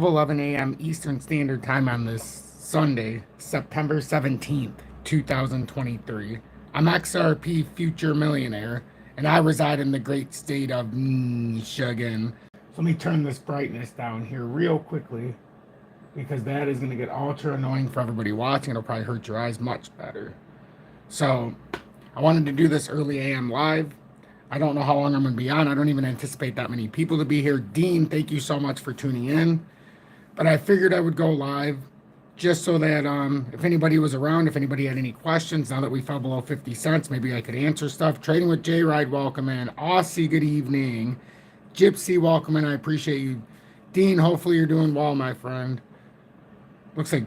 11 a.m. Eastern Standard Time on this Sunday, September 17th, 2023. I'm XRP Future Millionaire, and I reside in the great state of Michigan. So let me turn this brightness down here real quickly because that is going to get ultra annoying for everybody watching. It'll probably hurt your eyes much better. So I wanted to do this early AM live. I don't know how long I'm going to be on. I don't even anticipate that many people to be here. Dean, thank you so much for tuning in. But I figured I would go live just so that if anybody was around, if anybody had any questions, now that we fell below 50 cents, maybe I could answer stuff. Trading with J Ride, welcome in. Aussie, good evening. Gypsy, welcome in. I appreciate you. Dean, hopefully you're doing well, my friend. Looks like,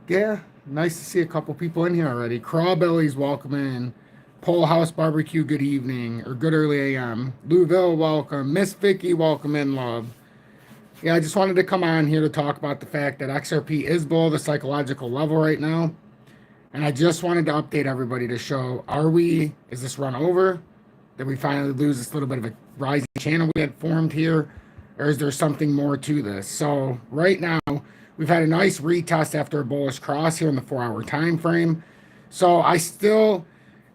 yeah, nice to see a couple people in here already. Crawbellies, welcome in. Pole House Barbecue, good evening, or good early AM. Louisville, welcome. Miss Vicky, welcome in, love. Yeah, I just wanted to come on here to talk about the fact that XRP is below the psychological level right now. And I just wanted to update everybody to show, is this run over? Did we finally lose this little bit of a rising channel we had formed here? Or is there something more to this? So right now, we've had a nice retest after a bullish cross here in the 4-hour time frame. So I still,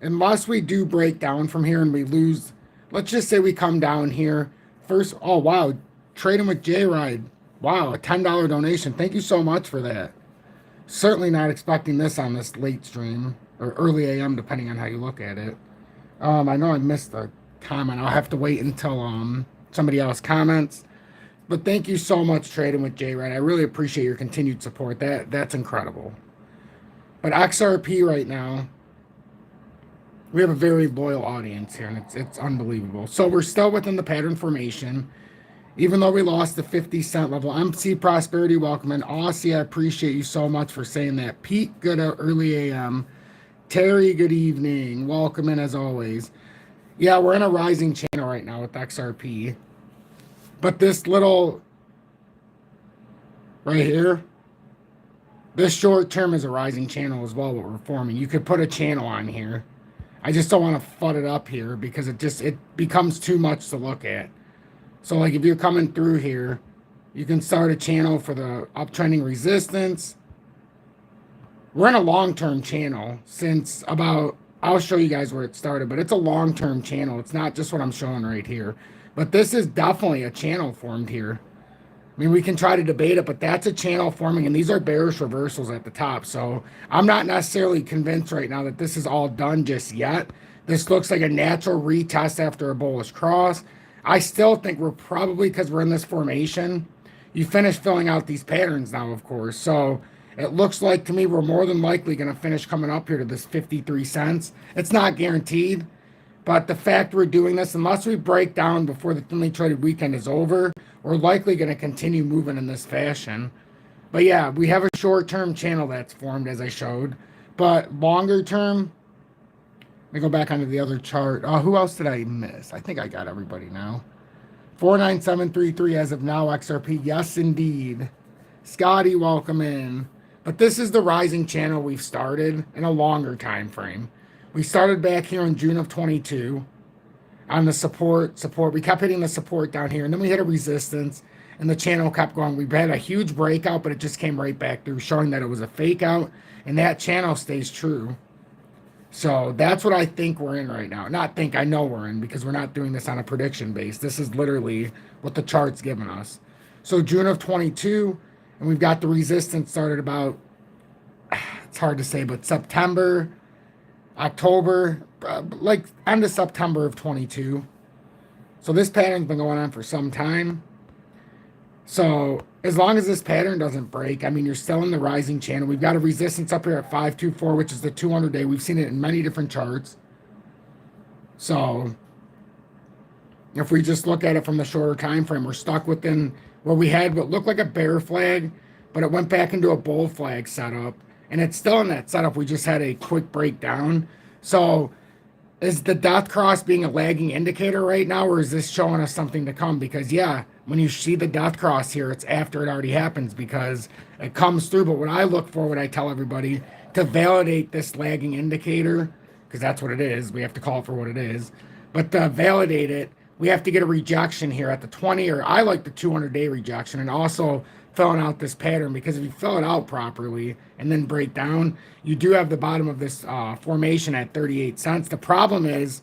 unless we do break down from here and we lose, let's just say we come down here. First, oh wow, trading with J-Ride. Wow, a $10 donation. Thank you so much for that. Certainly not expecting this on this late stream or early AM, depending on how you look at it. I know I missed a comment. I'll have to wait until somebody else comments. But thank you so much, trading with J-Ride. I really appreciate your continued support. That's incredible. But XRP right now, we have a very loyal audience here, and it's unbelievable. So we're still within the pattern formation. Even though we lost the 50 cent level. MC Prosperity, welcome in. Aussie, I appreciate you so much for saying that. Pete, good early AM. Terry, good evening. Welcome in as always. Yeah, we're in a rising channel right now with XRP. But this little, right here, this short term is a rising channel as well, what we're forming. You could put a channel on here. I just don't want to FUD it up here because it becomes too much to look at. So like if you're coming through here, you can start a channel for the uptrending resistance. We're in a long-term channel since about, I'll show you guys where it started, but it's a long-term channel. It's not just what I'm showing right here. But this is definitely a channel formed here. I mean, we can try to debate it, but that's a channel forming, and these are bearish reversals at the top. So I'm not necessarily convinced right now that this is all done just yet. This looks like a natural retest after a bullish cross. I still think we're probably, because we're in this formation, you finish filling out these patterns now, of course. So it looks like to me we're more than likely going to finish coming up here to this 53 cents. It's not guaranteed, but the fact we're doing this, unless we break down before the thinly traded weekend is over, we're likely going to continue moving in this fashion. But yeah, we have a short-term channel that's formed, as I showed. But longer term, let me go back onto the other chart. Who else did I miss? I think I got everybody now. 49733 as of now, XRP. Yes, indeed. Scotty, welcome in. But this is the rising channel we've started in a longer time frame. We started back here in June of 22 on the support. We kept hitting the support down here, and then we hit a resistance, and the channel kept going. We had a huge breakout, but it just came right back through, showing that it was a fake out, and that channel stays true. So that's what I think we're in right now. Not think, I know we're in, because we're not doing this on a prediction base. This is literally what the chart's given us. So June of 22, and we've got the resistance started about, it's hard to say, but September, October, like end of September of 22. So this pattern's been going on for some time. So as long as this pattern doesn't break, I mean, you're still in the rising channel. We've got a resistance up here at 524, which is the 200-day. We've seen it in many different charts. So if we just look at it from the shorter time frame, we're stuck within where we had what looked like a bear flag, but it went back into a bull flag setup. And it's still in that setup. We just had a quick breakdown. So is the death cross being a lagging indicator right now, or is this showing us something to come? Because, yeah, when you see the death cross here, it's after it already happens because it comes through. But what I look for, what I tell everybody, to validate this lagging indicator, because that's what it is. We have to call it for what it is. But to validate it, we have to get a rejection here at the 20, or I like the 200-day rejection, and also filling out this pattern, because if you fill it out properly and then break down, you do have the bottom of this formation at 38 cents. The problem is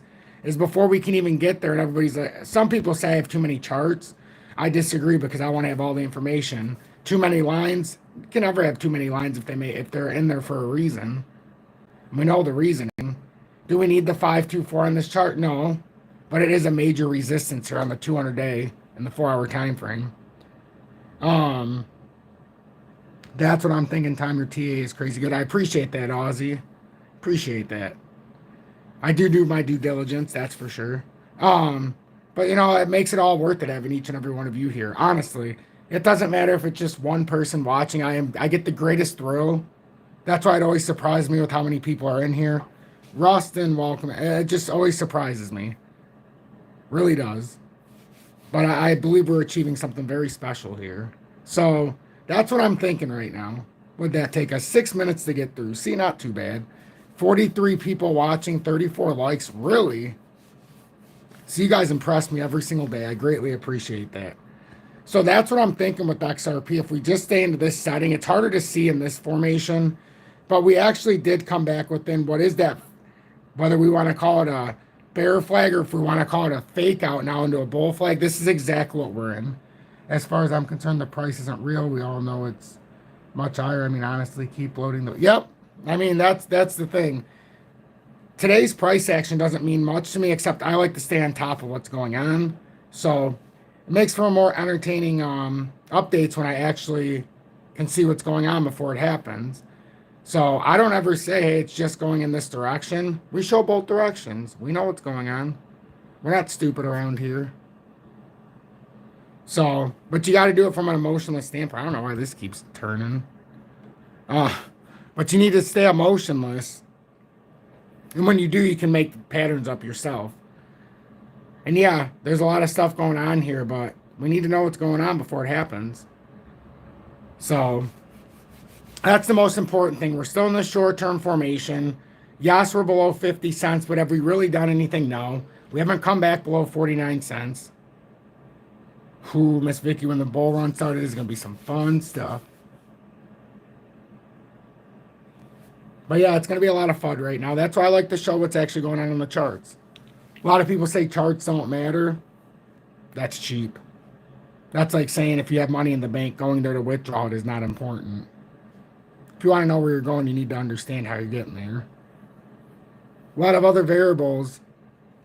before we can even get there, and everybody's like, some people say I have too many charts. I disagree, because I want to have all the information. Too many lines, you can never have too many lines if they're in there for a reason. We know the reasoning. Do we need the 524 on this chart? No, but it is a major resistance here on the 200-day and the 4-hour time frame. That's what I'm thinking. Time your TA is crazy good. I appreciate that, Ozzy. Appreciate that. I do my due diligence, that's for sure. But you know, it makes it all worth it having each and every one of you here. Honestly, it doesn't matter if it's just one person watching. I get the greatest thrill. That's why it always surprises me with how many people are in here. Rustin, welcome. It just always surprises me. Really does. But I believe we're achieving something very special here. So that's what I'm thinking right now. Would that take us 6 minutes to get through? See, not too bad. 43 people watching, 34 likes. Really? So you guys impress me every single day. I greatly appreciate that. So that's what I'm thinking with XRP. If we just stay into this setting, it's harder to see in this formation. But we actually did come back within, what is that? Whether we want to call it a bear flag or if we want to call it a fake out now into a bull flag, this is exactly what we're in. As far as I'm concerned, the price isn't real. We all know it's much higher. I mean, honestly, keep loading. Yep. I mean, that's the thing. Today's price action doesn't mean much to me, except I like to stay on top of what's going on. So it makes for more entertaining updates when I actually can see what's going on before it happens. So I don't ever say, hey, it's just going in this direction. We show both directions. We know what's going on. We're not stupid around here. So, but you got to do it from an emotionless standpoint. I don't know why this keeps turning. But you need to stay emotionless. And when you do, you can make patterns up yourself. And yeah, there's a lot of stuff going on here, but we need to know what's going on before it happens. So that's the most important thing. We're still in the short-term formation. Yes, we're below 50 cents, but have we really done anything? No. We haven't come back below 49 cents. Who, Miss Vicky, when the bull run started, is going to be some fun stuff. But yeah, it's going to be a lot of fun right now. That's why I like to show what's actually going on the charts. A lot of people say charts don't matter. That's cheap. That's like saying if you have money in the bank, going there to withdraw it is not important. If you want to know where you're going, you need to understand how you're getting there. A lot of other variables,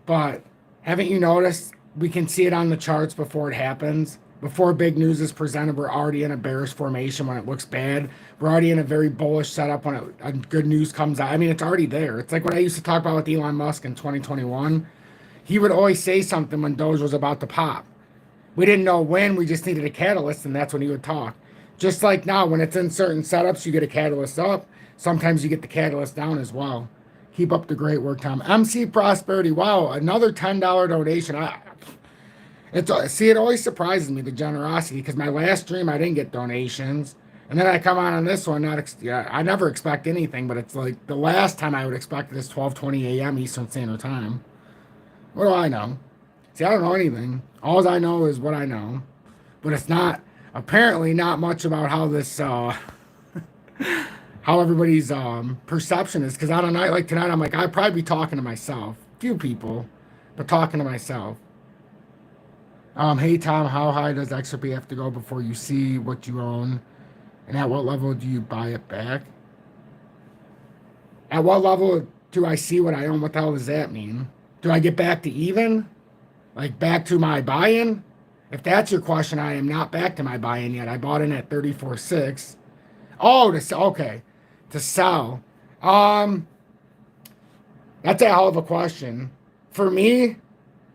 but haven't you noticed we can see it on the charts before it happens? Before big news is presented, we're already in a bearish formation when it looks bad. We're already in a very bullish setup when good news comes out. I mean, it's already there. It's like what I used to talk about with Elon Musk in 2021. He would always say something when Doge was about to pop. We didn't know when, we just needed a catalyst, and that's when he would talk. Just like now, when it's in certain setups, you get a catalyst up. Sometimes you get the catalyst down as well. Keep up the great work, Tom. MC Prosperity, wow, another $10 donation. It always surprises me, the generosity, because my last stream, I didn't get donations. And then I come on this one, I never expect anything, but it's like the last time I would expect it is 12:20 a.m. Eastern Standard Time. What do I know? See, I don't know anything. All I know is what I know. But it's not, apparently not much about how this, how everybody's perception is. Because on a night like tonight, I'm like, I'd probably be talking to myself. Few people, but talking to myself. Hey, Tom, how high does XRP have to go before you see what you own? And at what level do you buy it back? At what level do I see what I own? What the hell does that mean? Do I get back to even? Like back to my buy-in? If that's your question, I am not back to my buy-in yet. I bought in at 34.6. Oh, okay. To sell. That's a hell of a question. For me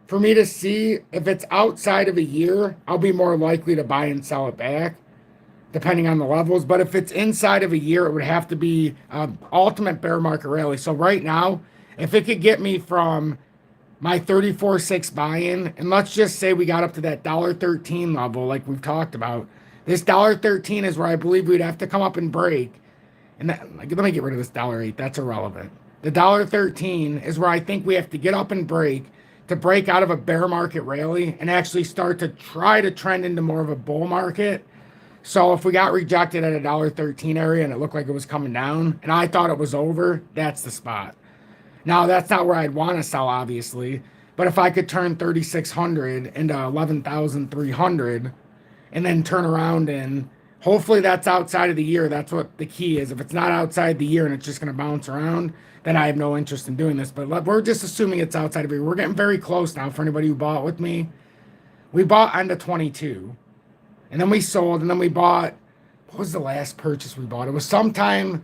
to see if it's outside of a year, I'll be more likely to buy and sell it back, depending on the levels. But if it's inside of a year, it would have to be ultimate bear market rally. So right now, if it could get me from my 34.6 buy-in, and let's just say we got up to that $1.13 level like we've talked about, this $1.13 is where I believe we'd have to come up and break. And that, let me get rid of this $1.08. That's irrelevant. The $1.13 is where I think we have to get up and break to break out of a bear market rally and actually start to try to trend into more of a bull market. So if we got rejected at $1.13 area and it looked like it was coming down and I thought it was over, that's the spot. Now, that's not where I'd want to sell, obviously. But if I could turn 3,600 into 11,300 and then turn around and hopefully that's outside of the year. That's what the key is. If it's not outside the year and it's just going to bounce around, then I have no interest in doing this. But we're just assuming it's outside of the year. We're getting very close now for anybody who bought with me. We bought end of 22. And then we sold. And then we bought, what was the last purchase we bought? It was sometime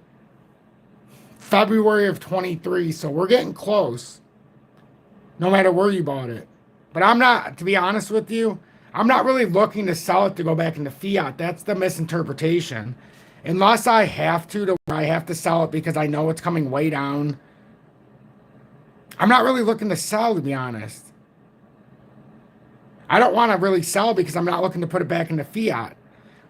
February of 23. So we're getting close no matter where you bought it. But I'm not, to be honest with you, I'm not really looking to sell it to go back into fiat. That's the misinterpretation. Unless I have to where I have to sell it because I know it's coming way down. I'm not really looking to sell, to be honest. I don't want to really sell because I'm not looking to put it back into fiat.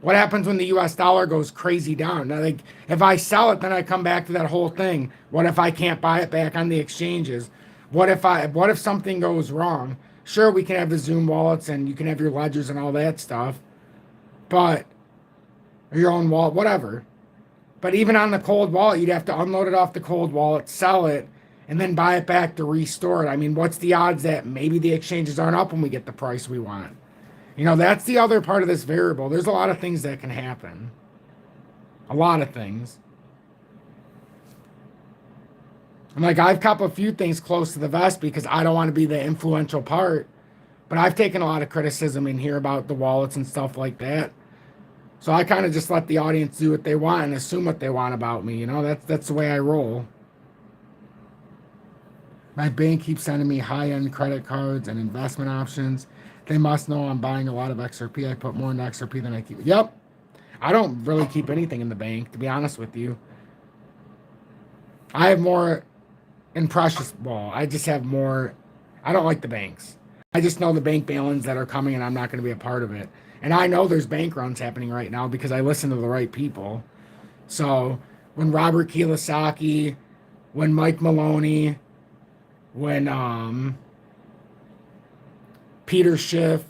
What happens when the US dollar goes crazy down? Now, like, if I sell it, then I come back to that whole thing. What if I can't buy it back on the exchanges? What if something goes wrong? Sure, we can have the Zoom wallets and you can have your ledgers and all that stuff, but your own wallet, whatever. But even on the cold wallet, you'd have to unload it off the cold wallet, sell it, and then buy it back to restore it. I mean, what's the odds that maybe the exchanges aren't up when we get the price we want? You know, that's the other part of this variable. There's a lot of things that can happen. A lot of things. And like, I've kept a few things close to the vest because I don't want to be the influential part. But I've taken a lot of criticism in here about the wallets and stuff like that. So I kind of just let the audience do what they want and assume what they want about me. You know, that's the way I roll. My bank keeps sending me high-end credit cards and investment options. They must know I'm buying a lot of XRP. I put more into XRP than I keep. Yep. I don't really keep anything in the bank, to be honest with you. I have more in precious. Well, I just have more. I don't like the banks. I just know the bank balance that are coming and I'm not going to be a part of it. And I know there's bank runs happening right now because I listen to the right people. So when Robert Kiyosaki, when Mike Maloney, when Peter Schiff,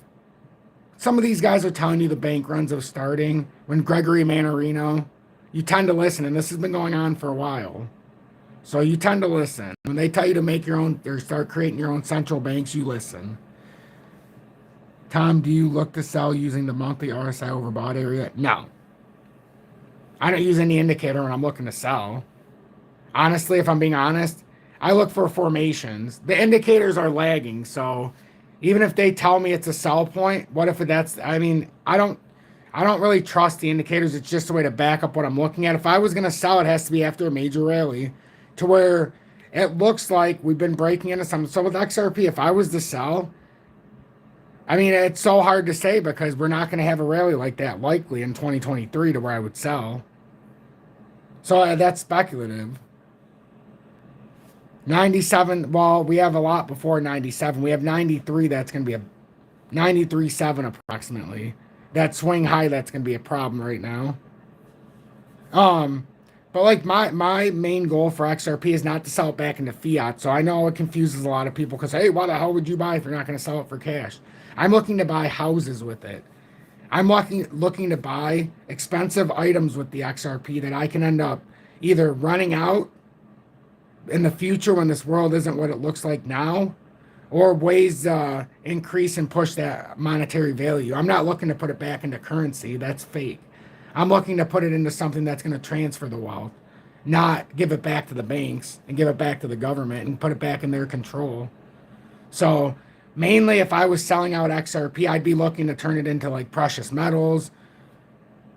some of these guys are telling you the bank runs are starting. When Gregory Mannarino, you tend to listen, and this has been going on for a while. So you tend to listen. When they tell you to make your own or start creating your own central banks, you listen. Tom, do you look to sell using the monthly RSI overbought area? No. I don't use any indicator when I'm looking to sell. Honestly, if I'm being honest, I look for formations. The indicators are lagging, so even if they tell me it's a sell point, what if that's, I mean, I don't really trust the indicators. It's just a way to back up what I'm looking at. If I was going to sell, it has to be after a major rally to where it looks like we've been breaking into something. So with XRP, if I was to sell, I mean, it's so hard to say because we're not going to have a rally like that likely in 2023 to where I would sell. So that's speculative. 97, well, we have a lot before 97. We have 93, that's going to be a 93.7 approximately. That swing high, that's going to be a problem right now. But like my main goal for XRP is not to sell it back into fiat. So I know it confuses a lot of people because, hey, why the hell would you buy if you're not going to sell it for cash? I'm looking to buy houses with it. I'm looking to buy expensive items with the XRP that I can end up either running out in the future when this world isn't what it looks like now, or ways increase and push that monetary value. I'm not looking to put it back into currency. That's fake. I'm looking to put it into something that's going to transfer the wealth, not give it back to the banks and give it back to the government and put it back in their control. So mainly if I was selling out XRP, I'd be looking to turn it into like precious metals.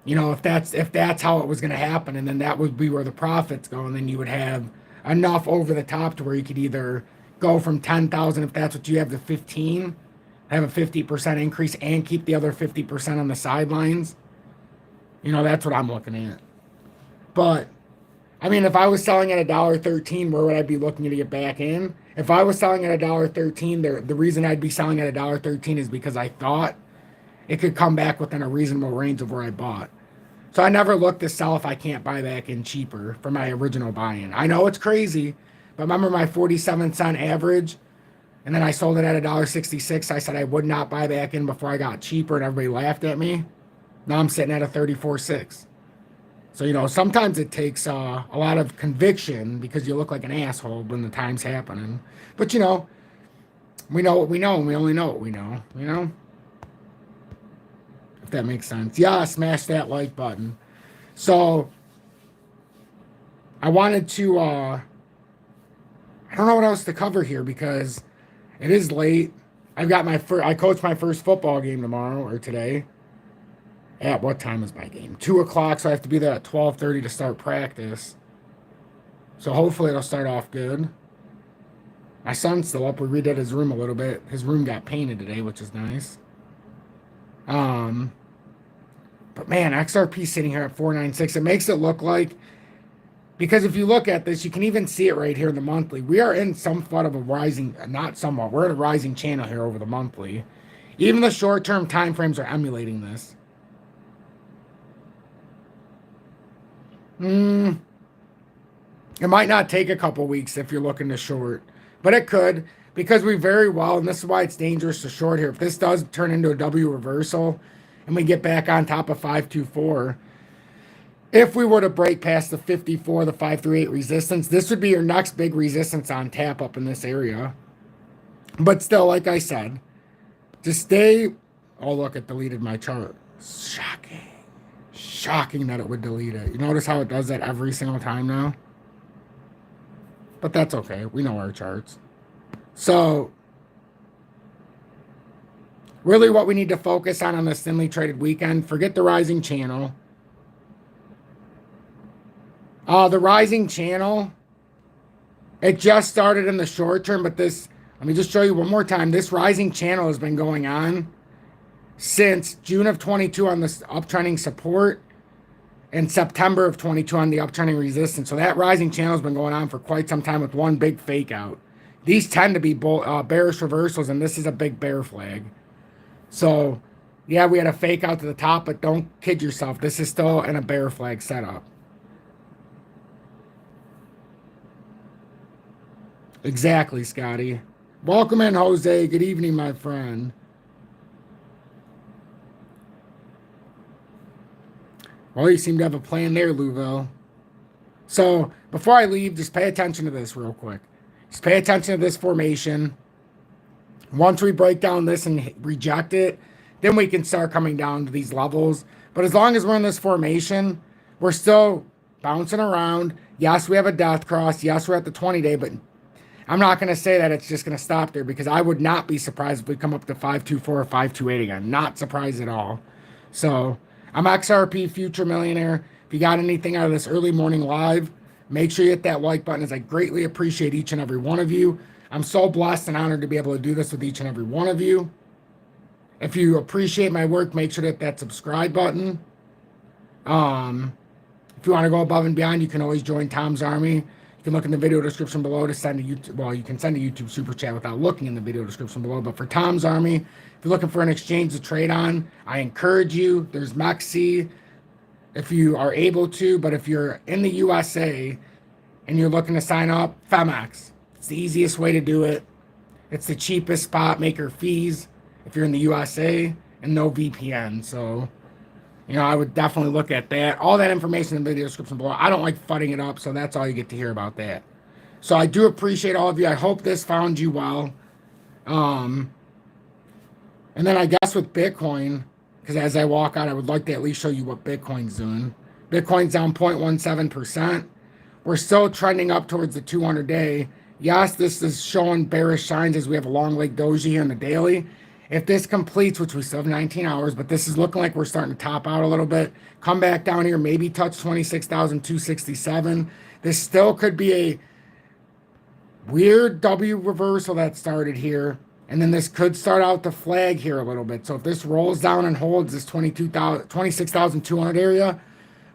You know, if that's how it was going to happen, and then that would be where the profits go, and then you would have enough over the top to where you could either go from 10,000 if that's what you have to 15, have a 50% increase and keep the other 50% on the sidelines. You know, that's what I'm looking at. But I mean, if I was selling at $1.13, where would I be looking to get back in? If I was selling at $1.13, the reason I'd be selling at $1.13 is because I thought it could come back within a reasonable range of where I bought. So I never look to sell if I can't buy back in cheaper for my original buy-in. I know it's crazy, but remember my 47 cent average? And then I sold it at $1.66. I said I would not buy back in before I got cheaper, and everybody laughed at me. Now I'm sitting at a 34.6. So, you know, sometimes it takes a lot of conviction because you look like an asshole when the time's happening. But, you know, we know what we know, and we only know what we know, you know? If that makes sense. Yeah, smash that like button. So, I wanted to, I don't know what else to cover here because it is late. I've got I coach my first football game tomorrow or today. At what time is my game? 2 o'clock, so I have to be there at 12:30 to start practice. So hopefully it'll start off good. My son's still up. We redid his room a little bit. His room got painted today, which is nice. But man, XRP sitting here at 496. It makes it look like, because if you look at this, you can even see it right here in the monthly. We are in somewhat of a rising, not somewhat, we're in a rising channel here over the monthly. Even the short-term time frames are emulating this. It might not take a couple weeks if you're looking to short, but it could, because we very well, and this is why it's dangerous to short here. If this does turn into a W reversal and we get back on top of 524, if we were to break past the 54, the 538 resistance, this would be your next big resistance on tap up in this area. But still, like I said, just stay. Oh, look, it deleted my chart. Shocking. Shocking that it would delete it. You notice how it does that every single time now? But that's okay. We know our charts. So, really what we need to focus on this thinly traded weekend, forget the rising channel. The rising channel, it just started in the short term, but this, let me just show you one more time. This rising channel has been going on since June of 22 on this uptrending support and September of 22 on the uptrending resistance. So that rising channel has been going on for quite some time with one big fake out. These tend to be bearish reversals, and this is a big bear flag. So, yeah, we had a fake out to the top, but don't kid yourself. This is still in a bear flag setup. Exactly, Scotty. Welcome in, Jose. Good evening, my friend. Well, you seem to have a plan there, Louisville. So, before I leave, just pay attention to this real quick. Just pay attention to this formation. Once we break down this and reject it, then we can start coming down to these levels. But as long as we're in this formation, we're still bouncing around. Yes, we have a death cross. Yes, we're at the 20-day, but I'm not going to say that it's just going to stop there, because I would not be surprised if we come up to 524 or 528 again. Not surprised at all. So, I'm XRP Future Millionaire. If you got anything out of this early morning live, make sure you hit that like button, as I greatly appreciate each and every one of you. I'm so blessed and honored to be able to do this with each and every one of you. If you appreciate my work, make sure to hit that subscribe button. If you want to go above and beyond, you can always join Tom's Army. You can look in the video description below to send a YouTube. Well, you can send a YouTube super chat without looking in the video description below. But for Tom's Army, if you're looking for an exchange to trade on, I encourage you. There's MEXC if you are able to. But if you're in the USA and you're looking to sign up, FEMX. It's the easiest way to do it. It's the cheapest spot, maker fees if you're in the USA, and no VPN. So, you know, I would definitely look at that. All that information in the video description below. I don't like fudding it up, so that's all you get to hear about that. So I do appreciate all of you. I hope this found you well. And then I guess with Bitcoin, because as I walk out, I would like to at least show you what Bitcoin's doing. Bitcoin's down 0.17%. We're still trending up towards the 200-day. Yes, this is showing bearish signs as we have a long leg doji here in the daily. If this completes, which we still have 19 hours, but this is looking like we're starting to top out a little bit, come back down here, maybe touch 26,267. This still could be a weird W reversal that started here, and then this could start out to flag here a little bit. So if this rolls down and holds this 26,200 area,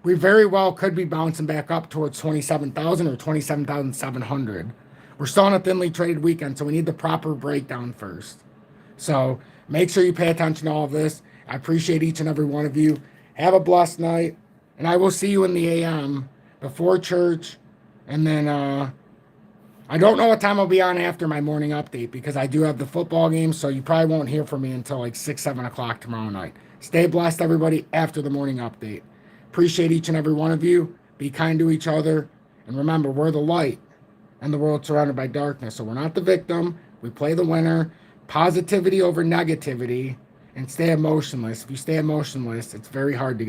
we very well could be bouncing back up towards 27,000 or 27,700. We're still on a thinly traded weekend, so we need the proper breakdown first. So make sure you pay attention to all of this. I appreciate each and every one of you. Have a blessed night, and I will see you in the AM before church, and then I don't know what time I'll be on after my morning update because I do have the football game, so you probably won't hear from me until like 6, 7 o'clock tomorrow night. Stay blessed, everybody, after the morning update. Appreciate each and every one of you. Be kind to each other. And remember, we're the light and the world surrounded by darkness. So we're not the victim. We play the winner. Positivity over negativity. And stay emotionless. If you stay emotionless, it's very hard to get